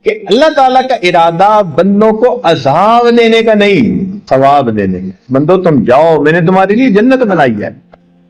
کہ اللہ تعالیٰ کا ارادہ بندوں کو عذاب دینے کا نہیں، ثواب دینے کا. بندو تم جاؤ، میں نے تمہارے لیے جنت بنائی ہے.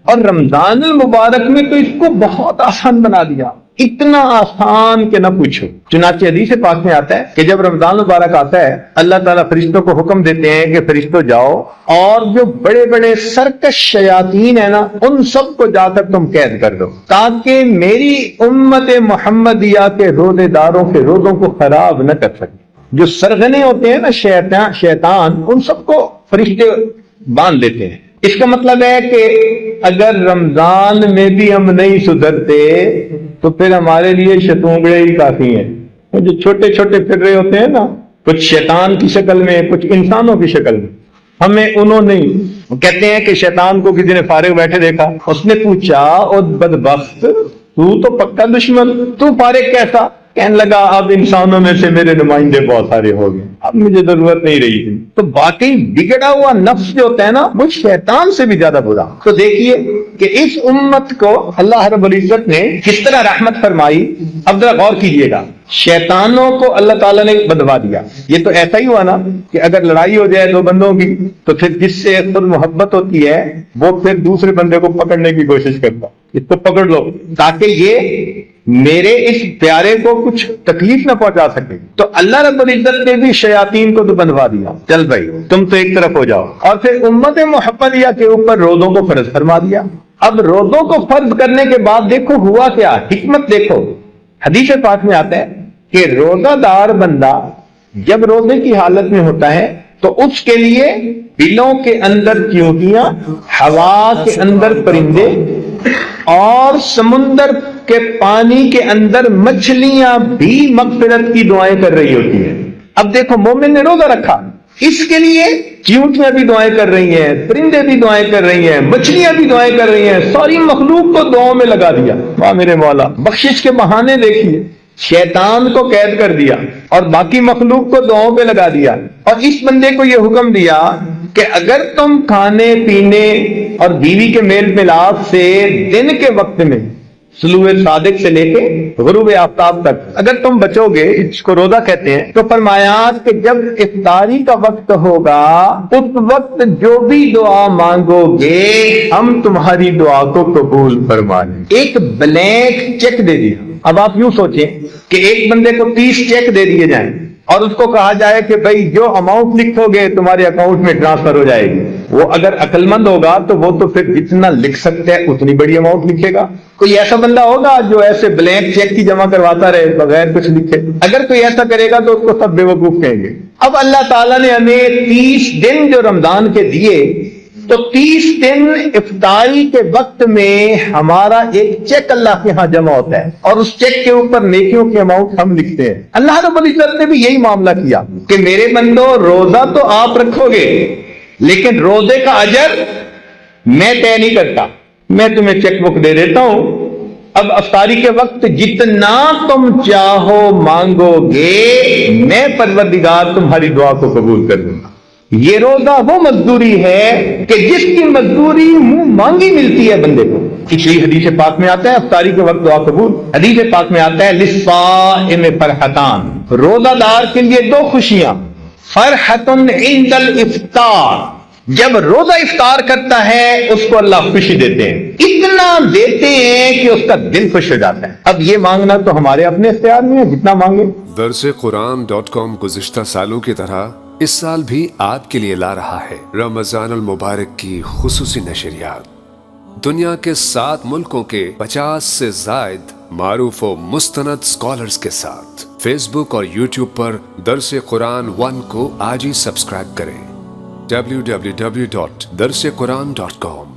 اور رمضان المبارک میں تو اس کو بہت آسان بنا دیا، اتنا آسان کہ نہ پوچھو. چنانچہ حدیث پاک میں آتا ہے کہ جب رمضان مبارک آتا ہے اللہ تعالیٰ فرشتوں کو حکم دیتے ہیں کہ فرشتوں جاؤ اور جو بڑے بڑے سرکش شیاطین ہیں نا ان سب کو جا کر تم قید کر دو، تاکہ میری امت محمدیہ کے روزے داروں کے روزوں کو خراب نہ کر سکے. جو سرغنے ہوتے ہیں نا شیطان ان سب کو فرشتے باندھ دیتے ہیں. اس کا مطلب ہے کہ اگر رمضان میں بھی ہم نہیں سدھرتے تو پھر ہمارے لیے شتونگڑے ہی کافی ہیں. جو چھوٹے چھوٹے پھر رہے ہوتے ہیں نا، کچھ شیطان کی شکل میں کچھ انسانوں کی شکل میں، ہمیں انہوں نہیں. کہتے ہیں کہ شیطان کو کسی نے فارغ بیٹھے دیکھا، اس نے پوچھا او بدبخت تو پکا دشمن، تو فارغ کیسا؟ کہنے لگا اب انسانوں میں سے میرے نمائندے بہت سارے ہو گئے، اب مجھے ضرورت نہیں رہی تھی. تو باقی بگڑا ہوا نفس جو ہوتا ہے نا وہ شیطان سے بھی زیادہ برا. تو دیکھیے کہ اس امت کو اللہ رب العزت نے کس طرح رحمت فرمائی. اب ذرا غور کیجئے گا، شیطانوں کو اللہ تعالیٰ نے بدوا دیا. یہ تو ایسا ہی ہوا نا کہ اگر لڑائی ہو جائے دو بندوں کی تو پھر جس سے خود محبت ہوتی ہے وہ پھر دوسرے بندے کو پکڑنے کی کوشش کرتا، اس کو پکڑ لو تاکہ یہ میرے اس پیارے کو کچھ تکلیف نہ پہنچا سکے. تو اللہ رب العزت نے بھی شیاطین کو تو بندوا دیا، چل بھائی تم تو ایک طرف ہو جاؤ. اور پھر امت محمدیہ کے اوپر روزوں کو فرض فرما دیا. اب روزوں کو فرض کرنے کے بعد دیکھو ہوا کیا، حکمت دیکھو. حدیث پاک میں آتا ہے کہ روزہ دار بندہ جب روزے کی حالت میں ہوتا ہے تو اس کے لیے بلوں کے اندر چیونٹیاں، ہوا کے اندر پرندے اور سمندر کے پانی کے اندر مچھلیاں بھی مغفرت کی دعائیں کر رہی ہوتی ہیں. اب دیکھو مومن نے روزہ رکھا، اس کے لیے چیونٹیاں بھی دعائیں کر رہی ہیں، پرندے بھی دعائیں کر رہی ہیں، مچھلیاں بھی دعائیں کر رہی ہیں، ساری مخلوق کو دعاؤں میں لگا دیا. واہ میرے مولا، بخشش کے بہانے دیکھیے، شیطان کو قید کر دیا اور باقی مخلوق کو دعاؤں پہ لگا دیا. اور اس بندے کو یہ حکم دیا کہ اگر تم کھانے پینے اور بیوی کے میل ملاپ سے دن کے وقت میں طلوع صادق سے لے کے غروب آفتاب تک اگر تم بچو گے، اس کو روزہ کہتے ہیں، تو فرمایا کہ جب افطاری کا وقت ہوگا اس وقت جو بھی دعا مانگو گے ہم تمہاری دعا کو قبول فرما لیں. ایک بلینک چیک دے دیا. اب آپ یوں سوچیں کہ ایک بندے کو 30 چیک دے دیے جائیں اور اس کو کہا جائے کہ بھائی جو اماؤنٹ لکھو گے تمہارے اکاؤنٹ میں ٹرانسفر ہو جائے گی. وہ اگر عقل مند ہوگا تو وہ تو پھر جتنا لکھ سکتا ہے اتنی بڑی اماؤنٹ لکھے گا. کوئی ایسا بندہ ہوگا جو ایسے بلینک چیک کی جمع کرواتا رہے بغیر کچھ لکھے؟ اگر کوئی ایسا کرے گا تو اس کو سب بے وقوف کہیں گے. اب اللہ تعالیٰ نے ہمیں 30 دن جو رمضان کے دیے تو 30 دن افطاری کے وقت میں ہمارا ایک چیک اللہ کے ہاں جمع ہوتا ہے اور اس چیک کے اوپر نیکیوں کے اماؤنٹ ہم لکھتے ہیں. اللہ رب العزت نے بھی یہی معاملہ کیا کہ میرے بندو روزہ تو آپ رکھو گے لیکن روزے کا اجر میں طے نہیں کرتا، میں تمہیں چیک بک دے دیتا ہوں. اب افطاری کے وقت جتنا تم چاہو مانگو گے میں پروردگار تمہاری دعا کو قبول کر دوں گا. یہ روزہ وہ مزدوری ہے کہ جس کی مزدوری منہ مانگی ملتی ہے بندے کو. اس لیے حدیث پاک میں آتا ہے افطاری کے وقت دعا قبول. حدیث پاک میں آتا ہے للصائم فرحتان، روزہ دار کے لیے 2 خوشیاں. فرحت عند الافطار، جب روزہ افطار کرتا ہے اس کو اللہ خوشی دیتے ہیں، اتنا دیتے ہیں کہ اس کا دل خوش ہو جاتا ہے. اب یہ مانگنا تو ہمارے اپنے اختیار میں ہے، جتنا مانگے. درسقرآن.com گزشتہ سالوں کی طرح اس سال بھی آپ کے لیے لا رہا ہے رمضان المبارک کی خصوصی نشریات. دنیا کے 7 ملکوں کے 50 سے زائد معروف و مستند اسکالرز کے ساتھ فیس بک اور یوٹیوب پر درس قرآن 1 کو آج ہی سبسکرائب کریں. www.darsequran.com